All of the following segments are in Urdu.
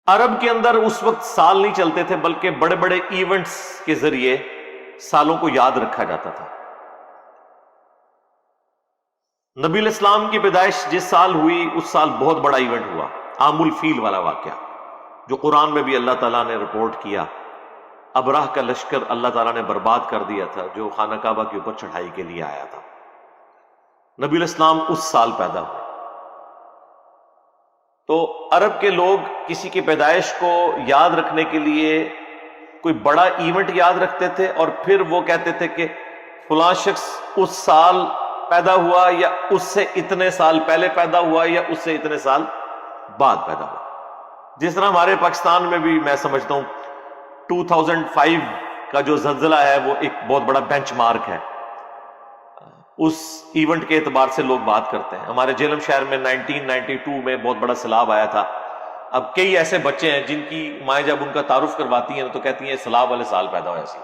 عرب کے اندر اس وقت سال نہیں چلتے تھے، بلکہ بڑے بڑے ایونٹس کے ذریعے سالوں کو یاد رکھا جاتا تھا۔ نبی علیہ السلام کی پیدائش جس سال ہوئی اس سال بہت بڑا ایونٹ ہوا، عام الفیل والا واقعہ، جو قرآن میں بھی اللہ تعالیٰ نے رپورٹ کیا۔ ابراہ کا لشکر اللہ تعالیٰ نے برباد کر دیا تھا، جو خانہ کعبہ کے اوپر چڑھائی کے لیے آیا تھا۔ نبی علیہ السلام اس سال پیدا ہوئے۔ تو عرب کے لوگ کسی کی پیدائش کو یاد رکھنے کے لیے کوئی بڑا ایونٹ یاد رکھتے تھے، اور پھر وہ کہتے تھے کہ فلاں شخص اس سال پیدا ہوا، یا اس سے اتنے سال پہلے پیدا ہوا، یا اس سے اتنے سال بعد پیدا ہوا۔ جس طرح ہمارے پاکستان میں بھی میں سمجھتا ہوں 2005 کا جو زلزلہ ہے وہ ایک بہت بڑا بینچ مارک ہے، اس ایونٹ کے اعتبار سے لوگ بات کرتے ہیں۔ ہمارے جہلم شہر میں 1992 میں بہت بڑا سیلاب آیا تھا۔ اب کئی ایسے بچے ہیں جن کی مائیں جب ان کا تعارف کرواتی ہیں تو کہتی ہیں سیلاب والے سال پیدا ہوا سی۔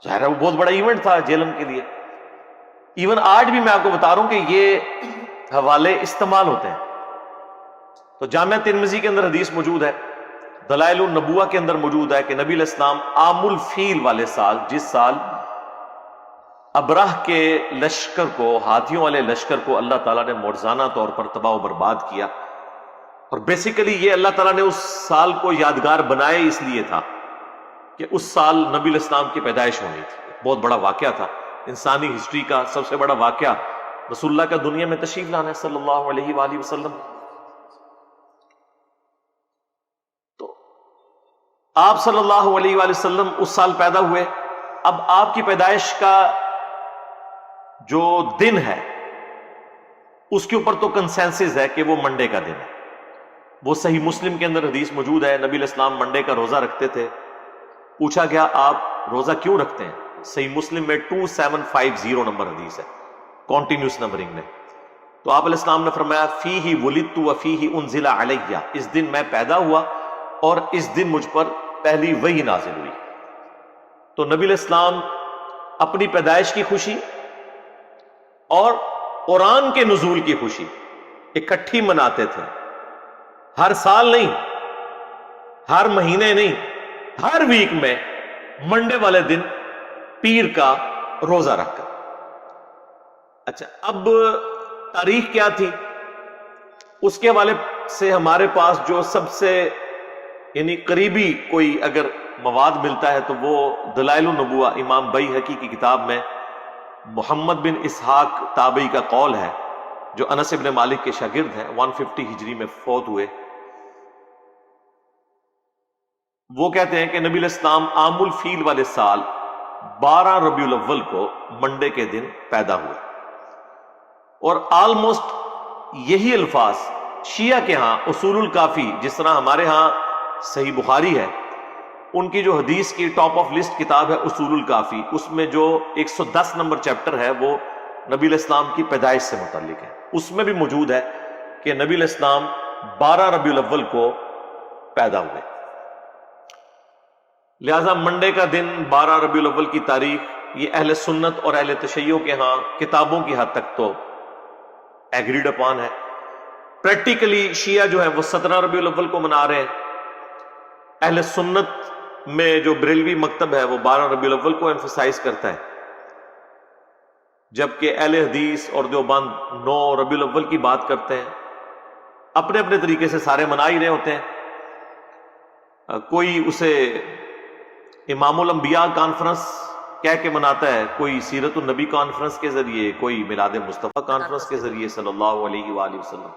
ظاہر ہے وہ بہت بڑا ایونٹ تھا جہلم کے لیے۔ ایون آج بھی میں آپ کو بتا رہا ہوں کہ یہ حوالے استعمال ہوتے ہیں۔ تو جامعہ ترمذی کے اندر حدیث موجود ہے، دلائل النبوہ کے اندر موجود ہے کہ نبی علیہ السلام عام الفیل والے سال، جس سال ابراہ کے لشکر کو، ہاتھیوں والے لشکر کو اللہ تعالیٰ نے معجزانہ طور پر تباہ و برباد کیا، اور بیسیکلی یہ اللہ تعالیٰ نے اس سال کو یادگار بنائے اس لیے تھا کہ اس سال نبی علیہ السلام کی پیدائش ہونی تھی۔ بہت بڑا واقعہ تھا، انسانی ہسٹری کا سب سے بڑا واقعہ رسول اللہ کا دنیا میں تشریف لانا ہے صلی اللہ علیہ وآلہ وسلم۔ تو آپ صلی اللہ علیہ وآلہ وسلم اس سال پیدا ہوئے۔ اب آپ کی پیدائش کا جو دن ہے اس کے اوپر تو کنسنسس ہے کہ وہ منڈے کا دن ہے۔ وہ صحیح مسلم کے اندر حدیث موجود ہے، نبی علیہ السلام منڈے کا روزہ رکھتے تھے۔ پوچھا گیا آپ روزہ کیوں رکھتے ہیں؟ صحیح مسلم میں 2750 نمبر حدیث ہے، کانٹینیوس نمبرنگ میں۔ تو آپ علیہ السلام نے فرمایا فیہ ولدت وفیہ انزل علیہ، اس دن میں پیدا ہوا اور اس دن مجھ پر پہلی وحی نازل ہوئی۔ تو نبی علیہ السلام اپنی پیدائش کی خوشی اور قرآن کے نزول کی خوشی اکٹھی مناتے تھے، ہر سال نہیں، ہر مہینے نہیں، ہر ویک میں منڈے والے دن پیر کا روزہ رکھ کر۔ اچھا، اب تاریخ کیا تھی اس کے حوالے سے ہمارے پاس جو سب سے یعنی قریبی کوئی اگر مواد ملتا ہے تو وہ دلائل النبوہ امام بیہقی کی کتاب میں محمد بن اسحاق تابعی کا قول ہے، جو انس بن مالک کے شاگرد ہیں، 150 ہجری میں فوت ہوئے۔ وہ کہتے ہیں کہ نبی علیہ السلام عام الفیل والے سال 12 ربیع الاول کو منڈے کے دن پیدا ہوئے، اور آلموسٹ یہی الفاظ شیعہ کے ہاں اصول الکافی، جس طرح ہمارے ہاں صحیح بخاری ہے، ان کی جو حدیث کی ٹاپ آف لسٹ کتاب ہے اصول الکافی، اس میں جو 110 نمبر چیپٹر ہے وہ نبی علیہ السلام کی پیدائش سے متعلق ہے۔ اس میں بھی موجود ہے کہ نبی علیہ السلام 12 ربیع الاول کو پیدا ہوئے۔ لہذا منڈے کا دن 12 ربیع الاول کی تاریخ یہ اہل سنت اور اہل تشیع کے ہاں کتابوں کی حد تک تو ایگریڈ اپان ہے۔ پریکٹیکلی شیعہ جو ہے وہ 17 ربیع الاول کو منا رہے ہیں۔ اہل سنت میں جو بریلوی مکتب ہے وہ 12 ربیع الاول کو ایمفسائز کرتا ہے، جبکہ اہل حدیث اور دیوبند 9 ربیع الاول کی بات کرتے ہیں۔ اپنے اپنے طریقے سے سارے منا ہی رہے ہوتے ہیں۔ کوئی اسے امام الانبیاء کانفرنس کہہ کے مناتا ہے، کوئی سیرت النبی کانفرنس کے ذریعے، کوئی میلاد مصطفیٰ کانفرنس کے ذریعے صلی اللہ علیہ وآلہ وسلم۔